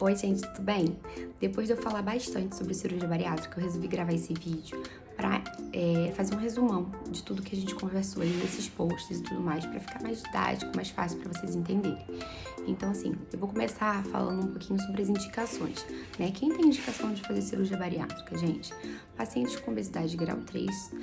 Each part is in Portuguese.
Oi, gente, tudo bem? Depois de eu falar bastante sobre cirurgia bariátrica, eu resolvi gravar esse vídeo pra fazer um resumão de tudo que a gente conversou aí nesses posts e tudo mais, pra ficar mais didático, mais fácil pra vocês entenderem. Então, assim, eu vou começar falando um pouquinho sobre as indicações, né? Quem tem indicação de fazer cirurgia bariátrica, gente? Pacientes com obesidade grau 3,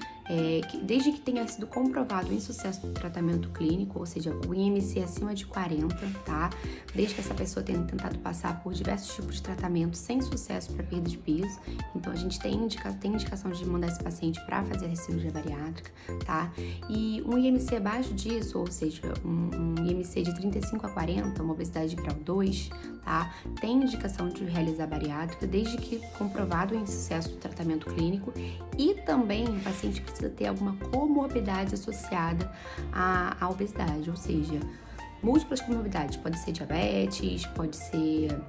desde que tenha sido comprovado o insucesso do tratamento clínico, ou seja, o IMC acima de 40, tá? Desde que essa pessoa tenha tentado passar por diversos tipos de tratamento sem sucesso para perda de peso. Então, a gente tem indicação de mandar esse paciente para fazer a cirurgia bariátrica, tá? E um IMC abaixo disso, ou seja, um IMC de 35 a 40, uma obesidade de grau 2, tá? Tem indicação de realizar bariátrica, desde que comprovado o insucesso do tratamento clínico, e também o paciente precisa ter alguma comorbidade associada à obesidade, ou seja, múltiplas comorbidades, pode ser diabetes, pode ser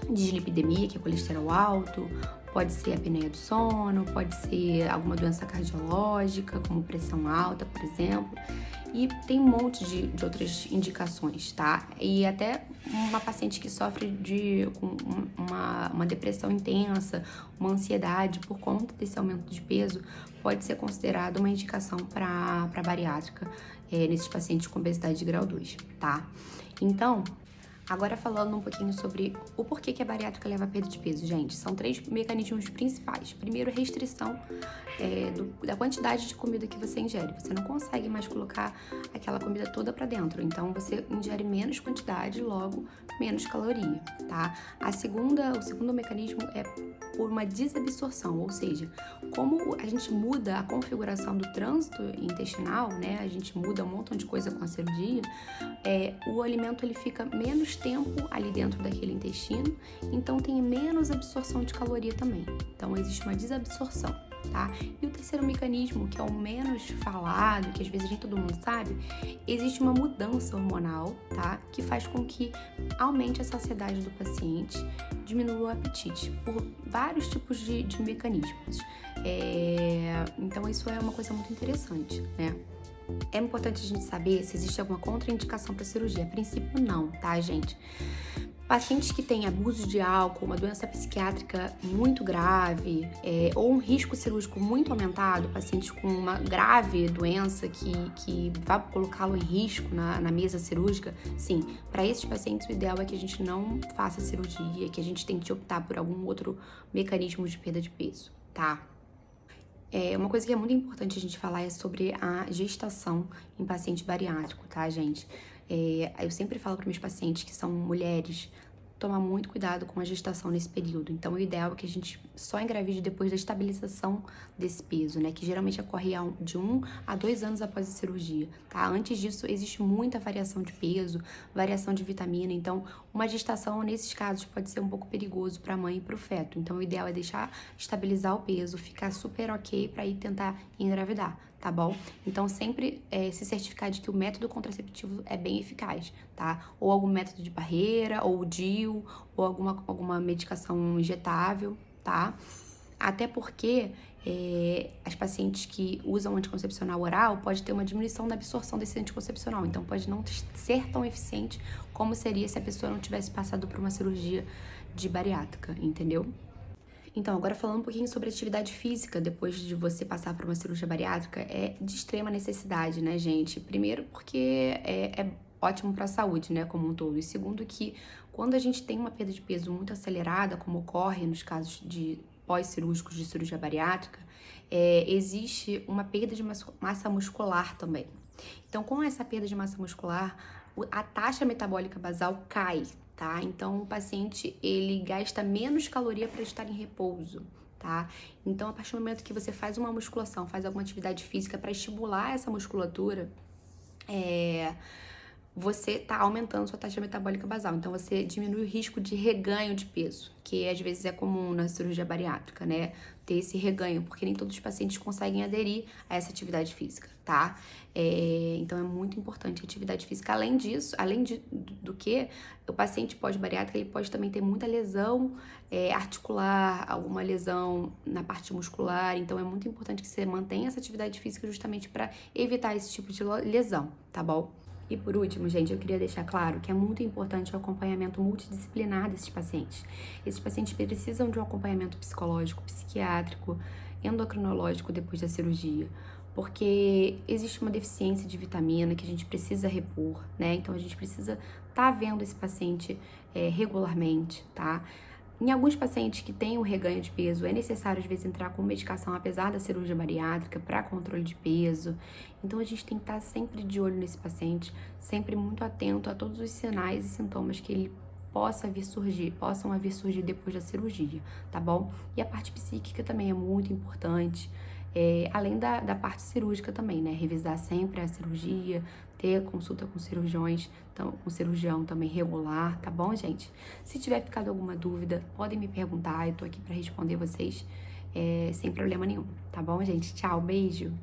dislipidemia, que é colesterol alto, pode ser apneia do sono, pode ser alguma doença cardiológica, como pressão alta, por exemplo. E tem um monte de outras indicações, tá? E até uma paciente que sofre de uma depressão intensa, uma ansiedade por conta desse aumento de peso, pode ser considerada uma indicação para bariátrica nesses pacientes com obesidade de grau 2, tá? Então, agora falando um pouquinho sobre o porquê que a bariátrica leva a perda de peso, gente. São 3 mecanismos principais. Primeiro, restrição da quantidade de comida que você ingere. Você não consegue mais colocar aquela comida toda para dentro, então você ingere menos quantidade, logo menos caloria, tá? O segundo mecanismo é por uma desabsorção, ou seja, como a gente muda a configuração do trânsito intestinal, né? A gente muda um montão de coisa com a cirurgia, o alimento ele fica menos tempo ali dentro daquele intestino, então tem menos absorção de caloria também. Então existe uma desabsorção, tá? E o terceiro mecanismo, que é o menos falado, que às vezes nem todo mundo sabe, existe uma mudança hormonal, tá? Que faz com que aumente a saciedade do paciente, diminua o apetite, por vários tipos de mecanismos. Então isso é uma coisa muito interessante, né? É importante a gente saber se existe alguma contraindicação para cirurgia. A princípio, não, tá, gente? Pacientes que têm abuso de álcool, uma doença psiquiátrica muito grave, ou um risco cirúrgico muito aumentado, pacientes com uma grave doença que vai colocá-lo em risco na mesa cirúrgica, sim, para esses pacientes o ideal é que a gente não faça cirurgia, que a gente tem que optar por algum outro mecanismo de perda de peso, tá? Uma coisa que é muito importante a gente falar é sobre a gestação em paciente bariátrico, tá, gente? Eu sempre falo para meus pacientes que são mulheres, tomar muito cuidado com a gestação nesse período. Então, o ideal é que a gente só engravide depois da estabilização desse peso, né? Que geralmente ocorre de 1 a 2 anos após a cirurgia, tá? Antes disso, existe muita variação de peso, variação de vitamina. Então, uma gestação, nesses casos, pode ser um pouco perigoso para a mãe e para o feto. Então, o ideal é deixar estabilizar o peso, ficar super ok para ir tentar engravidar, tá bom? Então, sempre se certificar de que o método contraceptivo é bem eficaz, tá? Ou algum método de barreira, ou o DIU, ou alguma medicação injetável, tá? Até porque as pacientes que usam anticoncepcional oral pode ter uma diminuição da absorção desse anticoncepcional, então pode não ser tão eficiente como seria se a pessoa não tivesse passado por uma cirurgia de bariátrica, entendeu? Então, agora falando um pouquinho sobre atividade física, depois de você passar por uma cirurgia bariátrica, é de extrema necessidade, né, gente? Primeiro porque é ótimo para a saúde, né, como um todo. E segundo que quando a gente tem uma perda de peso muito acelerada, como ocorre nos casos de pós-cirúrgicos de cirurgia bariátrica, existe uma perda de massa muscular também. Então, com essa perda de massa muscular, a taxa metabólica basal cai, tá? Então, o paciente, ele gasta menos caloria para estar em repouso, tá? Então, a partir do momento que você faz uma musculação, faz alguma atividade física para estimular essa musculatura, você tá aumentando sua taxa metabólica basal. Então, você diminui o risco de reganho de peso, que às vezes é comum na cirurgia bariátrica, né? Ter esse reganho, porque nem todos os pacientes conseguem aderir a essa atividade física, tá? Então, é muito importante a atividade física. Além disso, do que, o paciente pós-bariátrica, ele pode também ter muita lesão articular, alguma lesão na parte muscular. Então, é muito importante que você mantenha essa atividade física justamente para evitar esse tipo de lesão, tá bom? E por último, gente, eu queria deixar claro que é muito importante o acompanhamento multidisciplinar desses pacientes. Esses pacientes precisam de um acompanhamento psicológico, psiquiátrico, endocrinológico depois da cirurgia, porque existe uma deficiência de vitamina que a gente precisa repor, né? Então a gente precisa estar vendo esse paciente regularmente, tá? Em alguns pacientes que têm um reganho de peso, é necessário às vezes entrar com medicação apesar da cirurgia bariátrica para controle de peso. Então a gente tem que estar sempre de olho nesse paciente, sempre muito atento a todos os sinais e sintomas que ele possam vir surgir depois da cirurgia, tá bom? E a parte psíquica também é muito importante. Além da parte cirúrgica também, né? Revisar sempre a cirurgia, ter consulta com cirurgiões, então, com cirurgião também regular, tá bom, gente? Se tiver ficado alguma dúvida, podem me perguntar, eu tô aqui para responder vocês sem problema nenhum, tá bom, gente? Tchau, beijo!